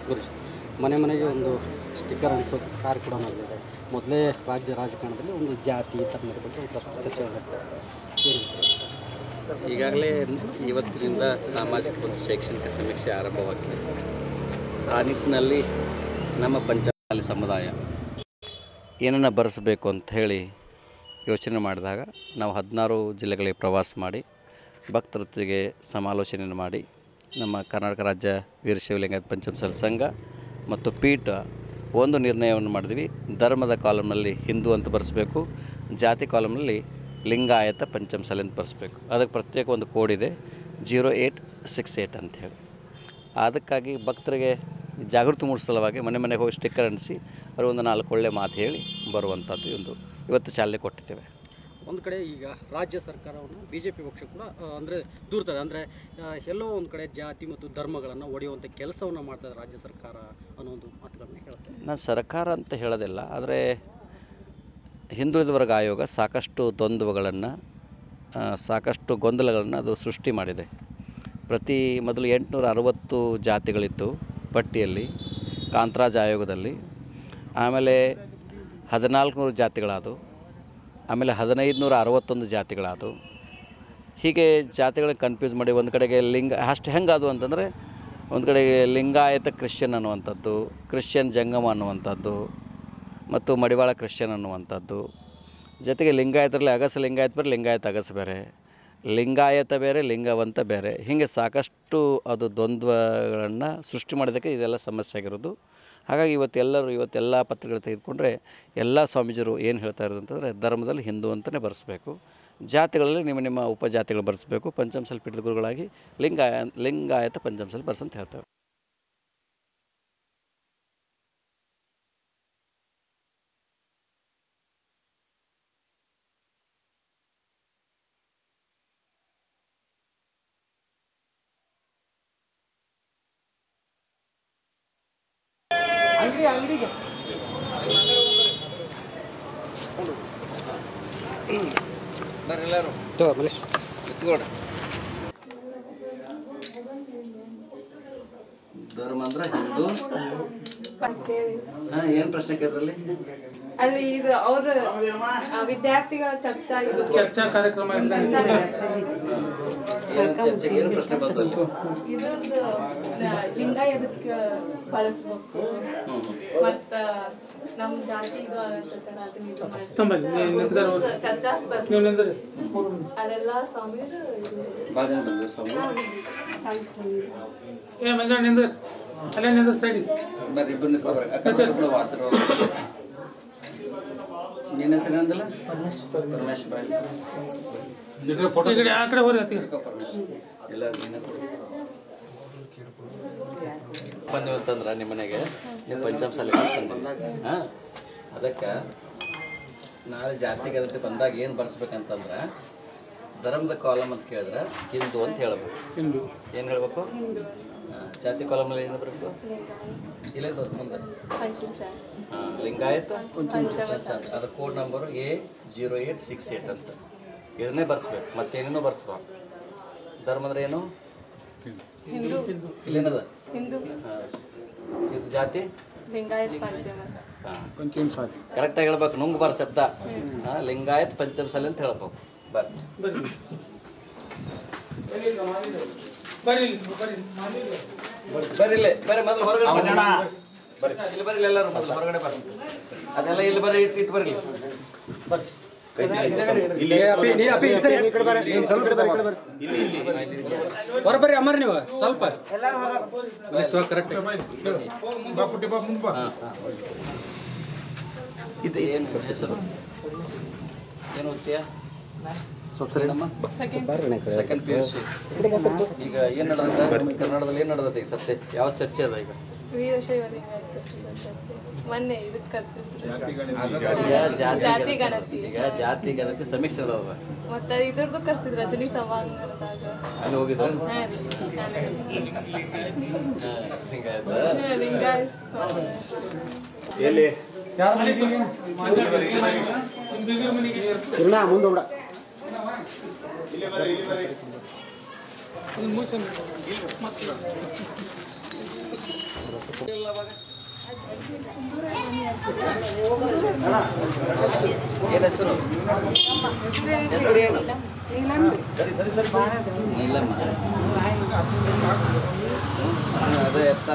ಗುರುಜಿ, ಮನೆ ಮನೆಗೆ ಒಂದು ಸ್ಟಿಕ್ಕರ್ ಅಂಟಿಸೋ ಕಾರ್ಯ ಕೂಡ ನಡೆದಿದೆ. ಮೊದಲೇ ರಾಜ್ಯ ರಾಜಕಾರಣದಲ್ಲಿ ಒಂದು ಜಾತಿ ಧರ್ಮದ ಬಗ್ಗೆ ಒಂದಷ್ಟು ಚರ್ಚೆ ಆಗುತ್ತೆ. ಈಗಾಗಲೇ ಇವತ್ತಿನಿಂದ ಸಾಮಾಜಿಕ ಮತ್ತು ಶೈಕ್ಷಣಿಕ ಸಮೀಕ್ಷೆ ಆರಂಭವಾಗಿದೆ. ಆ ನಿಟ್ಟಿನಲ್ಲಿ ನಮ್ಮ ಪಂಚಾಯತ್ ಸಮುದಾಯ ಏನನ್ನು ಬರೆಸಬೇಕು ಅಂತ ಹೇಳಿ ಯೋಚನೆ ಮಾಡಿದಾಗ ನಾವು 16 ಜಿಲ್ಲೆಗಳಿಗೆ ಪ್ರವಾಸ ಮಾಡಿ ಭಕ್ತರೊತ್ತಿಗೆ ಸಮಾಲೋಚನೆಯನ್ನು ಮಾಡಿ ನಮ್ಮ ಕರ್ನಾಟಕ ರಾಜ್ಯ ವೀರಶೈವ ಲಿಂಗಾಯತ ಪಂಚಮಸಾಲಿ ಸಂಘ ಮತ್ತು ಪೀಠ ಒಂದು ನಿರ್ಣಯವನ್ನು ಮಾಡಿದ್ವಿ. ಧರ್ಮದ ಕಾಲಮ್ನಲ್ಲಿ ಹಿಂದೂ ಅಂತ ಬರೆಸಬೇಕು, ಜಾತಿ ಕಾಲಮ್ನಲ್ಲಿ ಲಿಂಗಾಯತ ಪಂಚಮಸಾಲಿ ಅಂತ ಬರೆಸಬೇಕು. ಅದಕ್ಕೆ ಪ್ರತ್ಯೇಕ ಒಂದು ಕೋಡ್ ಇದೆ 0868 ಅಂಥೇಳಿ. ಅದಕ್ಕಾಗಿ ಭಕ್ತರಿಗೆ ಜಾಗೃತಿ ಮೂಡಿಸಲುವಾಗಿ ಮನೆ ಮನೆಗೆ ಹೋಗಿ ಸ್ಟಿಕ್ಕರ್ ಅಂಟಿಸಿ ಅವರು ಒಂದು 4 ಒಳ್ಳೆ ಮಾತು ಹೇಳಿ ಬರುವಂಥದ್ದು ಇವತ್ತು ಚಾಲನೆ ಕೊಟ್ಟಿದ್ದೇವೆ. ಒಂದು ಕಡೆ ಈಗ ರಾಜ್ಯ ಸರ್ಕಾರವನ್ನು BJP ಪಕ್ಷ ಕೂಡ ಅಂದರೆ ದೂರ್ತದೆ. ಅಂದರೆ ಎಲ್ಲೋ ಒಂದು ಕಡೆ ಜಾತಿ ಮತ್ತು ಧರ್ಮಗಳನ್ನು ಒಡೆಯುವಂಥ ಕೆಲಸವನ್ನು ಮಾಡ್ತದೆ ರಾಜ್ಯ ಸರ್ಕಾರ ಅನ್ನೋ ಒಂದು ಮಾತುಗಳನ್ನು ಹೇಳ್ತೇನೆ. ನಾನು ಸರ್ಕಾರ ಅಂತ ಹೇಳೋದಿಲ್ಲ, ಆದರೆ ಹಿಂದುಳಿದ ವರ್ಗ ಆಯೋಗ ಸಾಕಷ್ಟು ದ್ವಂದ್ವಗಳನ್ನು ಸಾಕಷ್ಟು ಗೊಂದಲಗಳನ್ನು ಅದು ಸೃಷ್ಟಿ ಮಾಡಿದೆ. ಮೊದಲು 860 ಜಾತಿಗಳಿತ್ತು ಪಟ್ಟಿಯಲ್ಲಿ ಕಾಂತರಾಜ್ ಆಯೋಗದಲ್ಲಿ, ಆಮೇಲೆ 1400 ಜಾತಿಗಳಾದವು, ಆಮೇಲೆ 1561 ಜಾತಿಗಳಾದವು. ಹೀಗೆ ಜಾತಿಗಳನ್ನ ಕನ್ಫ್ಯೂಸ್ ಮಾಡಿ ಒಂದು ಕಡೆಗೆ ಅಷ್ಟು ಹೆಂಗಾದವು ಅಂತಂದರೆ ಒಂದು ಕಡೆಗೆ ಲಿಂಗಾಯತ ಕ್ರಿಶ್ಚಿಯನ್ ಅನ್ನುವಂಥದ್ದು, ಕ್ರಿಶ್ಚಿಯನ್ ಜಂಗಮ ಅನ್ನುವಂಥದ್ದು ಮತ್ತು ಮಡಿವಾಳ ಕ್ರಿಶ್ಚಿಯನ್ ಅನ್ನುವಂಥದ್ದು, ಜೊತೆಗೆ ಲಿಂಗಾಯತರಲ್ಲಿ ಅಗಸ ಲಿಂಗಾಯತ ಬೇರೆ, ಲಿಂಗಾಯತ ಅಗಸ ಬೇರೆ, ಲಿಂಗಾಯತ ಬೇರೆ, ಲಿಂಗವಂತ ಬೇರೆ, ಹೀಗೆ ಸಾಕಷ್ಟು ಅದು ದ್ವಂದ್ವಗಳನ್ನು ಸೃಷ್ಟಿ ಮಾಡೋದಕ್ಕೆ ಇದೆಲ್ಲ ಸಮಸ್ಯೆ ಆಗಿರೋದು. ಹಾಗಾಗಿ ಇವತ್ತೆಲ್ಲ ಪತ್ರಗಳು ತೆಗೆದುಕೊಂಡ್ರೆ ಎಲ್ಲ ಸ್ವಾಮೀಜಿಯರು ಏನು ಹೇಳ್ತಾ ಇರೋದು ಅಂತಂದರೆ ಧರ್ಮದಲ್ಲಿ ಹಿಂದೂ ಅಂತಲೇ ಬರೆಸಬೇಕು, ಜಾತಿಗಳಲ್ಲಿ ನಿಮ್ಮ ಉಪಜಾತಿಗಳು ಬರೆಸಬೇಕು, ಪಂಚಮಸಾಲಿ ಪೀಠದ ಗುರುಗಳಾಗಿ ಲಿಂಗಾಯತ ಪಂಚಮಸಾಲಿ ಬರೆಸಂತ ಹೇಳ್ತೇವೆ. ಅಂಗಡಿಗೆ ಬರ್ರಿ ಎಲ್ಲರೂ ಮಲೇಶ್ ಎತ್ಕೊಡ್ರಿ. ಧರ್ಮ ಅಂದ್ರೆ ಹಿಂದೂ. ಏನು ಪ್ರಶ್ನೆ ಕೇಳಿದ್ರಲ್ಲಿ? ಅಲ್ಲಿ ಇದು ಅವ್ರ ವಿದ್ಯಾರ್ಥಿಗಳ ಚರ್ಚಾ ಕಾರ್ಯಕ್ರಮ ಏನು ಪ್ರಶ್ನೆ ಬಂದಲ್ಲಿ? ಇದೊಂದು ಲಿಂಗ ಎದಕ್ಕೆ ಬಳಸ್ಬೇಕು ಮತ್ತ ನಮ್ಮ ಜಾತಿ ಇದು ಚರ್ಚಾ ಸ್ಪರ್ಧೆ ಅದೆಲ್ಲ ಸ್ವಾಮಿಯರು ವಾಸರು ನಿನ್ನ ಹೆಸರು ಏನಂದಲ್ಲ? ಪರಮೇಶ್ ಬಾಯ್ ಎಲ್ಲರೂ ಬಂದಿವಂತಂದ್ರೆ ನಿಮ್ಮ ಮನೆಗೆ ನೀವು ಪಂಚಮಸಾಲಿ ಹಾಂ, ಅದಕ್ಕೆ ನಾಳೆ ಜಾತಿ ಗಣತಿ ಬಂದಾಗ ಏನು ಬರ್ಸ್ಬೇಕಂತಂದ್ರೆ ಧರ್ಮದ ಕಾಲಮ್ ಅಂತ ಕೇಳಿದ್ರೆ ಹಿಂದೂ ಅಂತ ಹೇಳ್ಬೇಕು. ಏನು ಹೇಳ್ಬೇಕು? ಜಾತಿ ಕಾಲಮಲ್ಲಿ ಏನು ಬರಬೇಕು? ಇಲ್ಲೇ ಬರುತ್ತೆ ಮುಂದೆ. ಹಾಂ, ಲಿಂಗಾಯತ ಅದ್ರ ಕೋಡ್ ನಂಬರು A0868 ಅಂತ ಇದನ್ನೇ ಬರ್ಸ್ಬೇಕು, ಮತ್ತೇನೇನೋ ಬರ್ಸ್ಬಾರ್ದು. ಧರ್ಮ ಅಂದ್ರೆ ಏನು? ಇಲ್ಲೇನದ? ಇದು ಜಾತಿ ಕರೆಕ್ಟಾಗಿ ಹೇಳ್ಬೇಕು, ನುಂಗ್ಬಾರ್ದು ಶಬ್ದ. ಲಿಂಗಾಯತ್ ಪಂಚಮಸಾಲಿ ಅಂತ ಹೇಳ್ಬೇಕು. ಬರ್ರಿ ಮೊದಲು ಹೊರಗಡೆ ಇಲ್ಲಿ ಬರ್ರಿ, ಎಲ್ಲರೂ ಮೊದಲು ಹೊರಗಡೆ ಬರ್ರಿ. ಅದೆಲ್ಲ ಇಲ್ಲಿ ಬರ್ರಿ, ಇಟ್ಟು ಬರ್ರಿ. ಹೊರಬರ್ರಿ ಅಮ್ಮರ್ ನೀವು ಸ್ವಲ್ಪ ಕರೆಕ್ಟ್. ಇದು ಏನು ಹೆಸರು? ಏನು ಓದ್ತೀಯ? Second PUC. ಈಗ ಏನು ನಡೆದ ಕರ್ನಾಟಕದಲ್ಲಿ? ಏನು ನಡೆದದ ಈಗ ಸತ್ಯ? ಯಾವ ಚರ್ಚೆ ಅದ ಈಗ? ಈಗ ಜಾತಿ ಗಣತಿ ಸಮೀಕ್ಷೆ ಅದ. ಅಲ್ಲಿ ಹೋಗಿದ್ರ? ಮುಂದೆ ಏನು ಹೆಸರು? ಹೆಸರೇನು? ನೀಲಮ್ಮ. ಅದೇ ಎತ್ತ